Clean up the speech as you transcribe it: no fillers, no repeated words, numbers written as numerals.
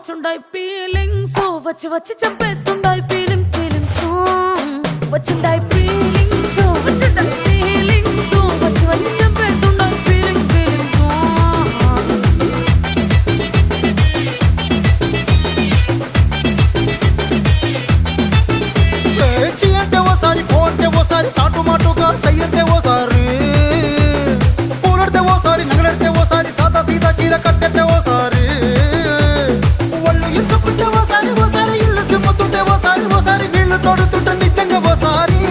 వచ్చుండాయి feelings వచ్చి వచ్చి చంపేస్తుండాయి feelings feelings వచ్చిండాయి feelings వచ్చిండాయి feelings వచ్చి వచ్చి చంపేస్తుండాయి ఫీలింగ్స్ ఫీలింగ్స్ చీ అంటే ఓసారి పో అంటే ఓసారి చాటు మాటుగా సై అంటే ఓసారి పూలడితే ఓసారి నగలడితే ఓసారి సాదా సీదా చీర కట్టెత్తే ఓసారి ఒళ్ళు ఇసుకుంటే ఓసారి ఓసారి ఇల్లు చిమ్ముతుంటే ఓసారి ఓసారి నీళ్లు తోడుతుంటే